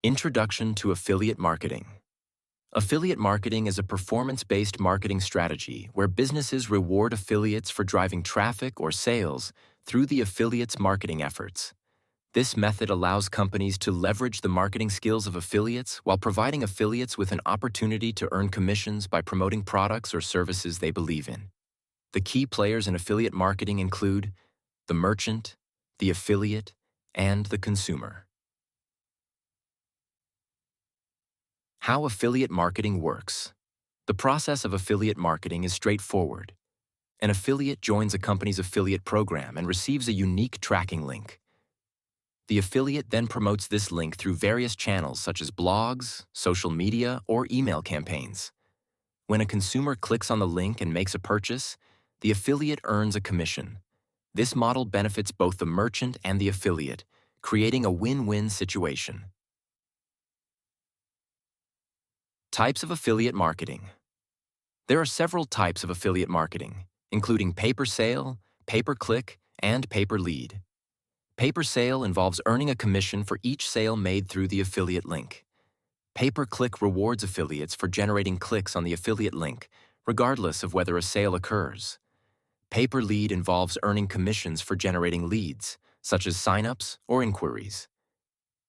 Introduction to Affiliate Marketing. Affiliate marketing is a performance-based marketing strategy where businesses reward affiliates for driving traffic or sales through the affiliate's marketing efforts. This method allows companies to leverage the marketing skills of affiliates while providing affiliates with an opportunity to earn commissions by promoting products or services they believe in. The key players in affiliate marketing include the merchant, the affiliate, and the consumer. How affiliate marketing works. The process of affiliate marketing is straightforward. An affiliate joins a company's affiliate program and receives a unique tracking link. The affiliate then promotes this link through various channels such as blogs, social media, or email campaigns. When a consumer clicks on the link and makes a purchase, the affiliate earns a commission. This model benefits both the merchant and the affiliate, creating a win-win situation. Types of affiliate marketing. There are several types of affiliate marketing, including pay-per-sale, pay-per-click, and pay-per-lead. Pay-per-sale involves earning a commission for each sale made through the affiliate link. Pay-per-click rewards affiliates for generating clicks on the affiliate link, regardless of whether a sale occurs. Pay-per-lead involves earning commissions for generating leads, such as sign-ups or inquiries.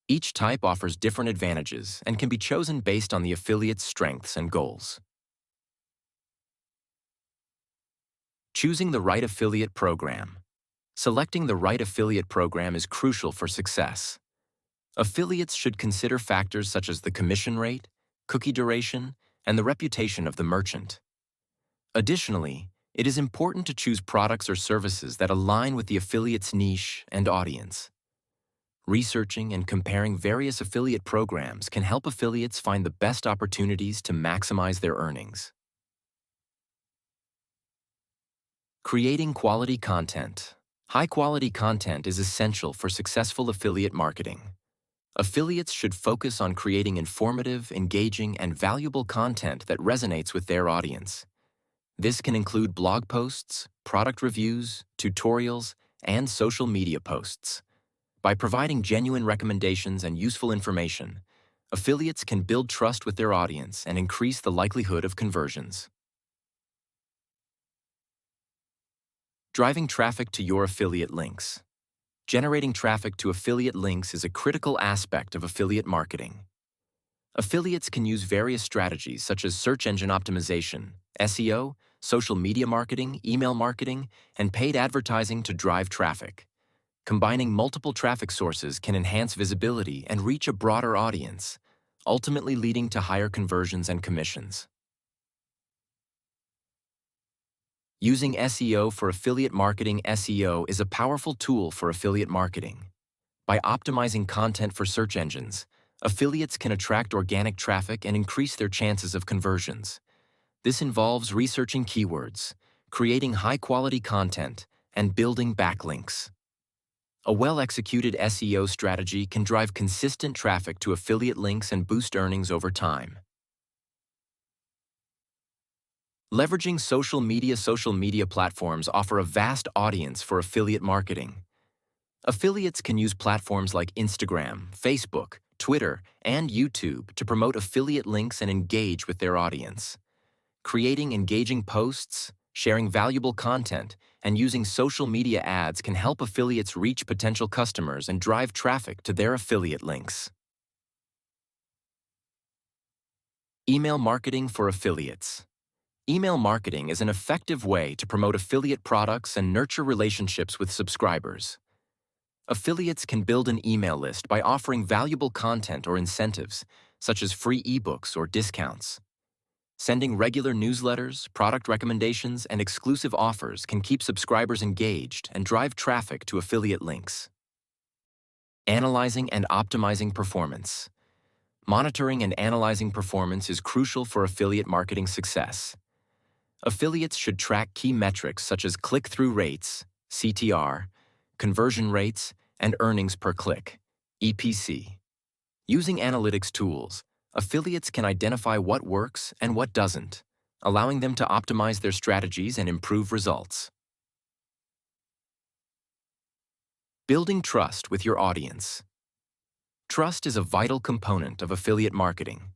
Each type offers different advantages and can be chosen based on the affiliate's strengths and goals. Choosing the right affiliate program. Selecting the right affiliate program is crucial for success. Affiliates should consider factors such as the commission rate, cookie duration, and the reputation of the merchant. Additionally, it is important to choose products or services that align with the affiliate's niche and audience. Researching and comparing various affiliate programs can help affiliates find the best opportunities to maximize their earnings. Creating quality content. High-quality content is essential for successful affiliate marketing. Affiliates should focus on creating informative, engaging, and valuable content that resonates with their audience. This can include blog posts, product reviews, tutorials, and social media posts. By providing genuine recommendations and useful information, affiliates can build trust with their audience and increase the likelihood of conversions. Driving traffic to your affiliate links. Generating traffic to affiliate links is a critical aspect of affiliate marketing. Affiliates can use various strategies such as search engine optimization, SEO, social media marketing, email marketing, and paid advertising to drive traffic. Combining multiple traffic sources can enhance visibility and reach a broader audience, ultimately leading to higher conversions and commissions. Using SEO for affiliate marketing. SEO is a powerful tool for affiliate marketing. By optimizing content for search engines, affiliates can attract organic traffic and increase their chances of conversions. This involves researching keywords, creating high-quality content, and building backlinks. A well-executed SEO strategy can drive consistent traffic to affiliate links and boost earnings over time. Leveraging social media platforms offer a vast audience for affiliate marketing. Affiliates can use platforms like Instagram, Facebook, Twitter, and YouTube to promote affiliate links and engage with their audience. Creating engaging posts, sharing valuable content, and using social media ads can help affiliates reach potential customers and drive traffic to their affiliate links. Email marketing for affiliates. Email marketing is an effective way to promote affiliate products and nurture relationships with subscribers. Affiliates can build an email list by offering valuable content or incentives, such as free ebooks or discounts. Sending regular newsletters, product recommendations, and exclusive offers can keep subscribers engaged and drive traffic to affiliate links. Analyzing and optimizing performance. Monitoring and analyzing performance is crucial for affiliate marketing success. Affiliates should track key metrics such as click-through rates, CTR, conversion rates, and earnings per click, EPC. Using analytics tools, affiliates can identify what works and what doesn't, allowing them to optimize their strategies and improve results. Building trust with your audience. Trust is a vital component of affiliate marketing.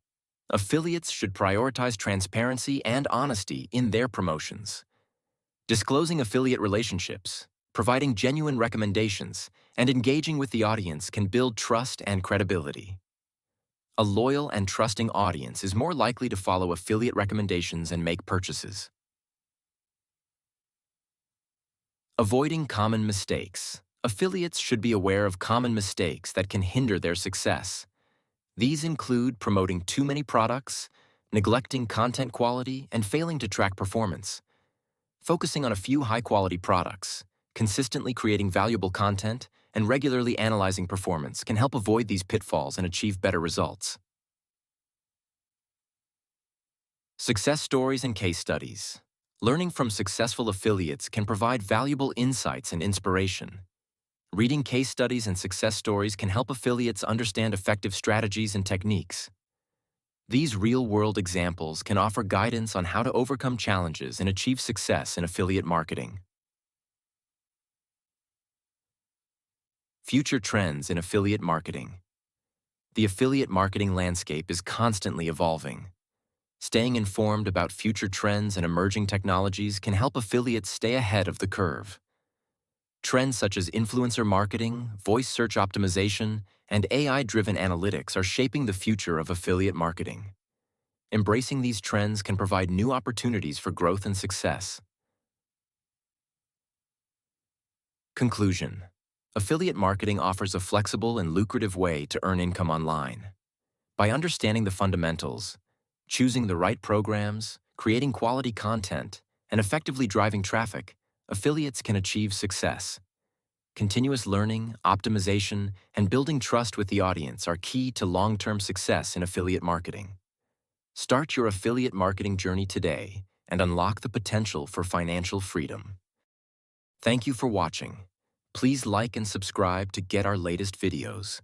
Affiliates should prioritize transparency and honesty in their promotions. Disclosing affiliate relationships, providing genuine recommendations, and engaging with the audience can build trust and credibility. A loyal and trusting audience is more likely to follow affiliate recommendations and make purchases. Avoiding common mistakes. Affiliates should be aware of common mistakes that can hinder their success. These include promoting too many products, neglecting content quality, and failing to track performance. Focusing on a few high-quality products, consistently creating valuable content, and regularly analyzing performance can help avoid these pitfalls and achieve better results. Success stories and case studies. Learning from successful affiliates can provide valuable insights and inspiration. Reading case studies and success stories can help affiliates understand effective strategies and techniques. These real-world examples can offer guidance on how to overcome challenges and achieve success in affiliate marketing. Future trends in affiliate marketing. The affiliate marketing landscape is constantly evolving. Staying informed about future trends and emerging technologies can help affiliates stay ahead of the curve. Trends such as influencer marketing, voice search optimization, and AI-driven analytics are shaping the future of affiliate marketing. Embracing these trends can provide new opportunities for growth and success. Conclusion. Affiliate marketing offers a flexible and lucrative way to earn income online. By understanding the fundamentals, choosing the right programs, creating quality content, and effectively driving traffic, affiliates can achieve success. Continuous learning, optimization, and building trust with the audience are key to long-term success in affiliate marketing. Start your affiliate marketing journey today and unlock the potential for financial freedom. Thank you for watching. Please like and subscribe to get our latest videos.